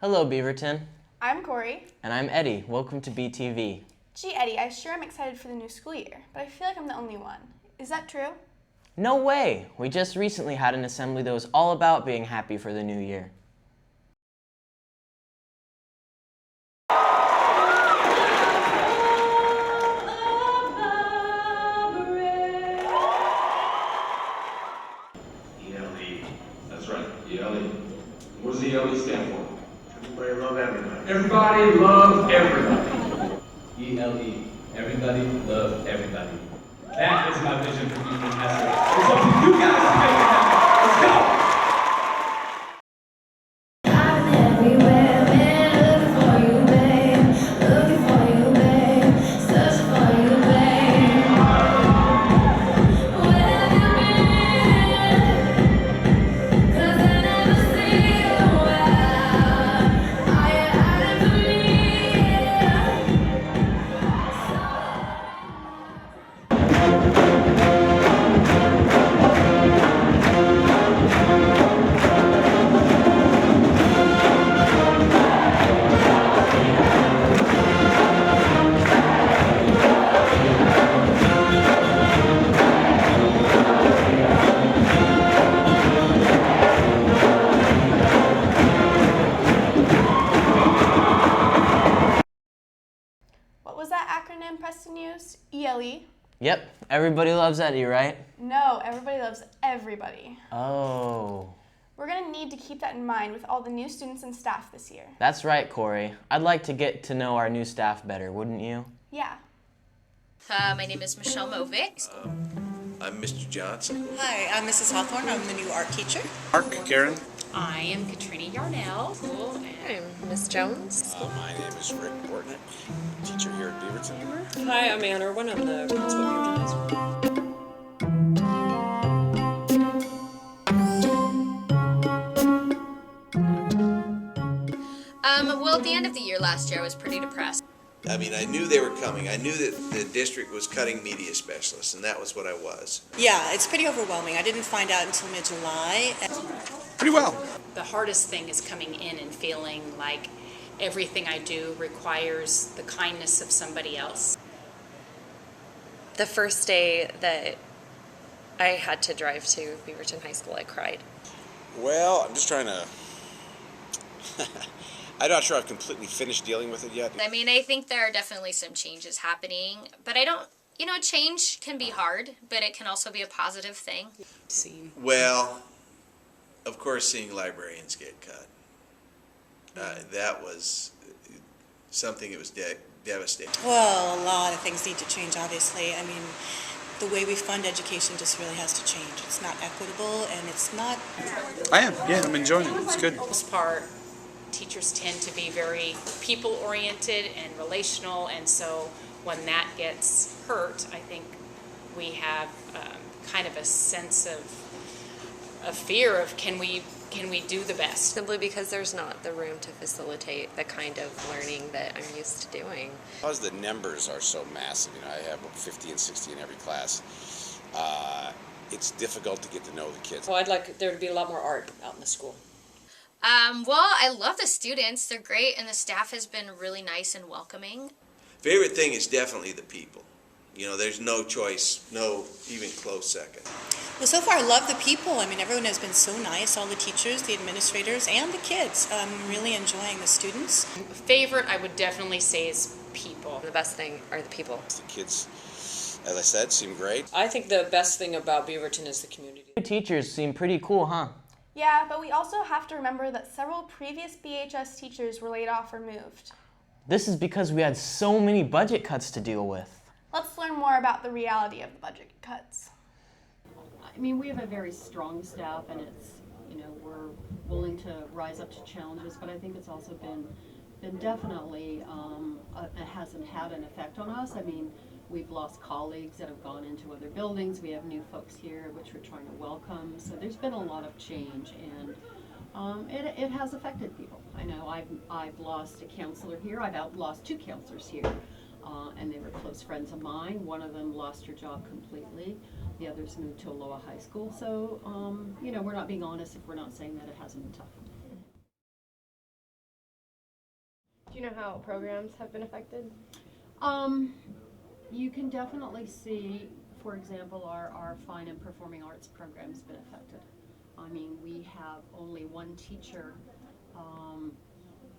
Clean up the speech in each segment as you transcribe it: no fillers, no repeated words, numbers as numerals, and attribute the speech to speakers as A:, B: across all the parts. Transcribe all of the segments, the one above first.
A: Hello, Beaverton.
B: I'm Cory.
A: And I'm Eddie. Welcome to BTV.
B: Gee, Eddie, I sure am excited for the new school year, but I feel like I'm the only one. Is that true?
A: No way! We just recently had an assembly that was all about being happy for the new year.
C: ELE. That's right, ELE. What does ELE stand for? Everybody love everybody. Everybody love everybody.
D: ELE. Everybody love everybody. That is my vision for Beaverton HS. It's up to you guys to make it happen. Let's go!
B: What was that acronym Preston used? ELE?
A: Yep, everybody loves Eddie, right?
B: No, everybody loves everybody.
A: Oh.
B: We're going to need to keep that in mind with all the new students and staff this year.
A: That's right, Cory. I'd like to get to know our new staff better, wouldn't you?
B: Yeah.
E: My name is Michelle Movic.
F: I'm Mr. Johnson.
G: Hi, I'm Mrs. Hawthorne. I'm the new art teacher.
H: Mark, Karen.
E: I am Katrina Yarnell. Cool.
I: I'm Miss Jones.
H: My name is Rick Bortnick, teacher here at Beaverton.
I: Hi, I'm Ann Irwin. I'm the principal at Beaverton High School.
E: Well, at the end of the year last year, I was pretty depressed.
F: I mean, I knew they were coming. I knew that the district was cutting media specialists, and that was what I was.
G: Yeah, it's pretty overwhelming. I didn't find out until mid-July.
H: Pretty well.
E: The hardest thing is coming in and feeling like everything I do requires the kindness of somebody else.
I: The first day that I had to drive to Beaverton High School, I cried.
H: Well, I'm just trying to... I'm not sure I've completely finished dealing with it yet.
E: I mean, I think there are definitely some changes happening, but I don't, change can be hard, but it can also be a positive thing.
F: Well, of course, seeing librarians get cut. That was something that was devastating.
G: Well, a lot of things need to change, obviously. I mean, the way we fund education just really has to change. It's not equitable, and it's not...
H: I am, yeah, I'm enjoying it. It's good.
E: For the most part, teachers tend to be very people-oriented and relational, and so when that gets hurt, I think we have kind of a sense of fear of can we do the best?
I: Simply because there's not the room to facilitate the kind of learning that I'm used to doing.
H: Because the numbers are so massive, I have 50 and 60 in every class, it's difficult to get to know the kids.
J: Well, I'd like there to be a lot more art out in the school.
E: Well, I love the students. They're great, and the staff has been really nice and welcoming.
F: Favorite thing is definitely the people. There's no choice, no even close second.
G: Well, so far, I love the people. I mean, everyone has been so nice, all the teachers, the administrators, and the kids. I'm really enjoying the students.
E: Favorite, I would definitely say, is people.
I: The best thing are the people.
H: The kids, as I said, seem great.
J: I think the best thing about Beaverton is the community.
A: New teachers seem pretty cool, huh?
B: Yeah, but we also have to remember that several previous BHS teachers were laid off or moved.
A: This is because we had so many budget cuts to deal with.
B: Let's learn more about the reality of the budget cuts.
K: I mean, we have a very strong staff, and it's, we're willing to rise up to challenges, but I think it's also been definitely, it hasn't had an effect on us. I mean, we've lost colleagues that have gone into other buildings. We have new folks here, which we're trying to welcome. So there's been a lot of change, and it has affected people. I know I've lost a counselor here. I've lost two counselors here, and they were close friends of mine. One of them lost her job completely. The others moved to Aloha High School. So, we're not being honest if we're not saying that it hasn't been tough.
B: Do you know how programs have been affected?
K: You can definitely see, for example, our fine and performing arts program's been affected. I mean, we have only one teacher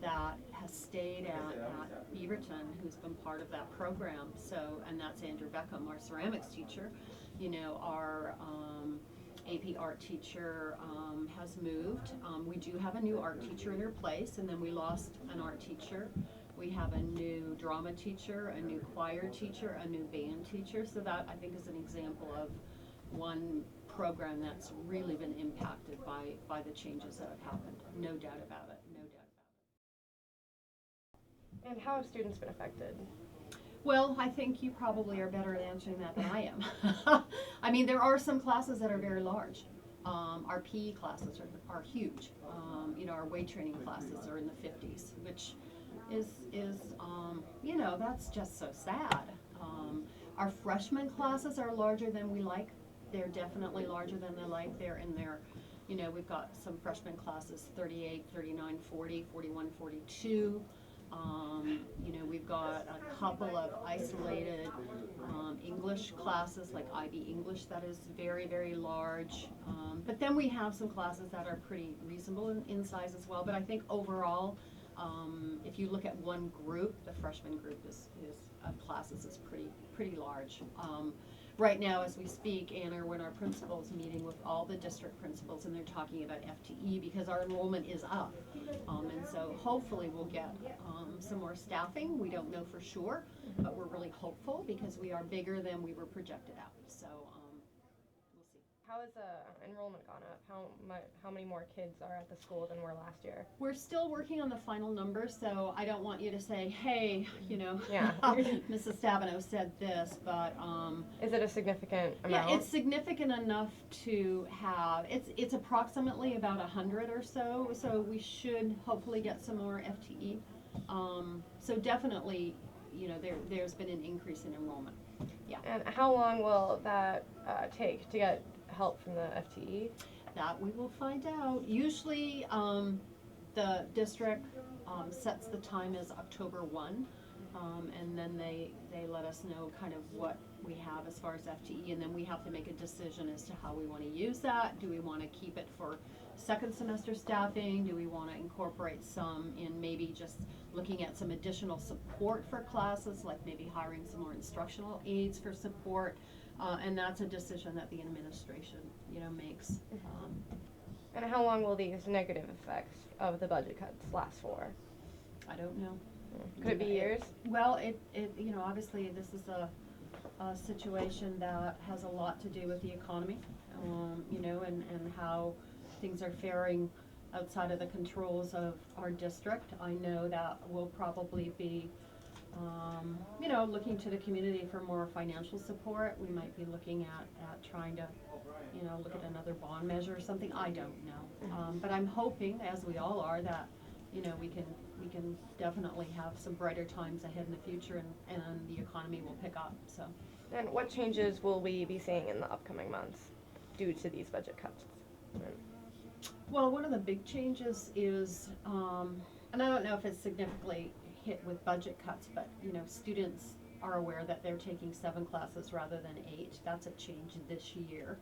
K: that has stayed at Beaverton who's been part of that program. So, and that's Andrew Beckham, our ceramics teacher. You know, our AP art teacher has moved. We do have a new art teacher in her place, and then we lost an art teacher. We have a new drama teacher, a new choir teacher, a new band teacher. So that, I think, is an example of one program that's really been impacted by the changes that have happened. No doubt about it, no doubt about it.
B: And how have students been affected?
K: Well, I think you probably are better at answering that than I am. I mean, there are some classes that are very large. Our PE classes are huge. You know, our weight training classes are in the 50s, which is you know, that's just so sad. Our freshman classes are larger than we like. They're definitely larger than they like. They're in their, you know, we've got some freshman classes 38, 39, 40, 41, 42. You know, we've got a couple of isolated English classes, like IB English, that is very, very large. But then we have some classes that are pretty reasonable in size as well. But I think overall, if you look at one group, the freshman group of classes is pretty large. Right now, as we speak, Anna, when our principal's meeting with all the district principals, and they're talking about FTE because our enrollment is up. And so hopefully we'll get some more staffing. We don't know for sure, but we're really hopeful because we are bigger than we were projected out. So we'll see.
B: How has enrollment gone up? How many more kids are at the school than were last year?
K: We're still working on the final numbers, so I don't want you to say, hey, you know,
B: yeah.
K: Mrs. Stabenow said this, but
B: is it a significant amount?
K: Yeah, it's significant enough to have. It's approximately about 100 or so. So we should hopefully get some more FTE. So definitely, you know, there's been an increase in enrollment. Yeah.
B: And how long will that take to get help from the FTE?
K: That we will find out. Usually the district sets the time as October 1, and then they let us know kind of what we have as far as FTE, and then we have to make a decision as to how we want to use that. Do we want to keep it for second semester staffing? Do we want to incorporate some in maybe just looking at some additional support for classes, like maybe hiring some more instructional aides for support? And that's a decision that the administration, you know, makes.
B: And how long will these negative effects of the budget cuts last for?
K: I don't know.
B: Could it be years?
K: Well, it you know, obviously this is a situation that has a lot to do with the economy, you know, and how things are faring outside of the controls of our district. I know that we'll probably be you know, looking to the community for more financial support. We might be looking at trying to, you know, look at another bond measure or something. I don't know. But I'm hoping, as we all are, that, you know, we can definitely have some brighter times ahead in the future, and the economy will pick up. So.
B: And what changes will we be seeing in the upcoming months due to these budget cuts?
K: Well, one of the big changes is, and I don't know if it's significantly hit with budget cuts, but, you know, students are aware that they're taking 7 classes rather than 8. That's a change this year.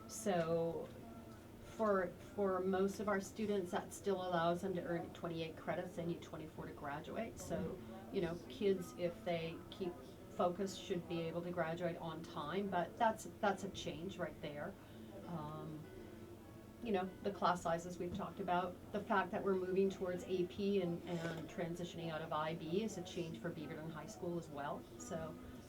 K: So for most of our students, that still allows them to earn 28 credits. They need 24 to graduate. So, you know, kids, if they keep focused, should be able to graduate on time, but that's a change right there. You know, the class sizes we've talked about, the fact that we're moving towards AP and transitioning out of IB is a change for Beaverton High School as well. So,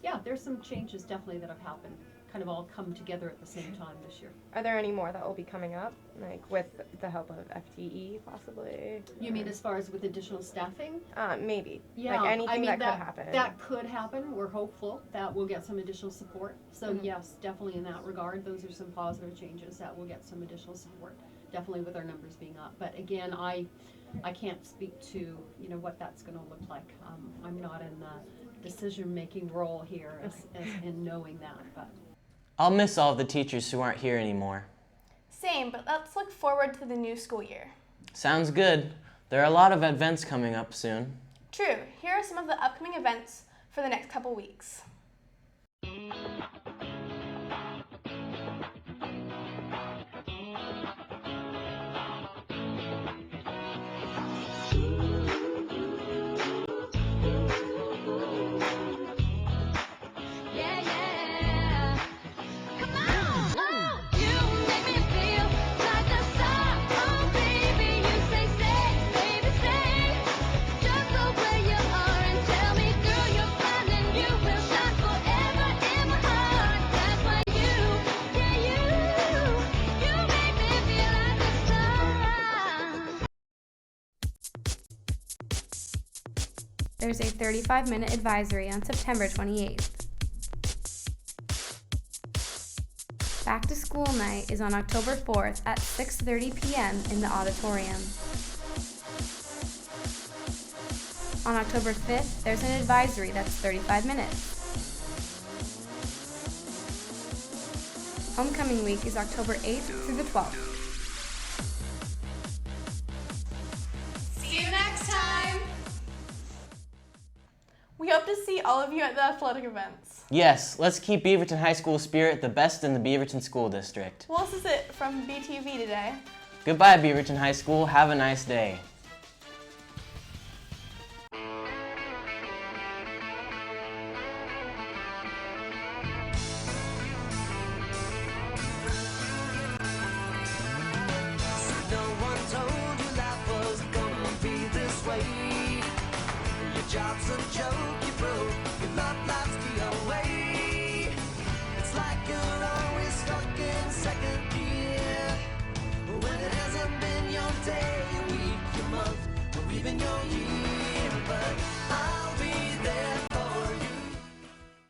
K: yeah, there's some changes definitely that have happened, kind of all come together at the same time this year.
B: Are there any more that will be coming up, like with the help of FTE possibly?
K: You mean as far as with additional staffing?
B: Maybe.
K: Yeah,
B: like anything
K: I mean,
B: that could happen.
K: That could happen. We're hopeful that we'll get some additional support. So yes, definitely in that regard, those are some positive changes, that we'll get some additional support. Definitely with our numbers being up. But again, I can't speak to, you know, what that's going to look like. I'm not in the decision-making role here as in knowing that. But
A: I'll miss all of the teachers who aren't here anymore.
B: Same, but let's look forward to the new school year.
A: Sounds good. There are a lot of events coming up soon.
B: True. Here are some of the upcoming events for the next couple weeks. There's a 35-minute advisory on September 28th. Back to School Night is on October 4th at 6:30 p.m. in the auditorium. On October 5th, there's an advisory that's 35 minutes. Homecoming week is October 8th through the 12th. See you next time! We hope to see all of you at the athletic events.
A: Yes, let's keep Beaverton High School spirit the best in the Beaverton School District.
B: Well, this is it from BTV today.
A: Goodbye, Beaverton High School. Have a nice day.
L: Job's a joke, you broke, your love life's the away. It's like you're always stuck in second gear. When it hasn't been your day, your week, your month, or even your year. But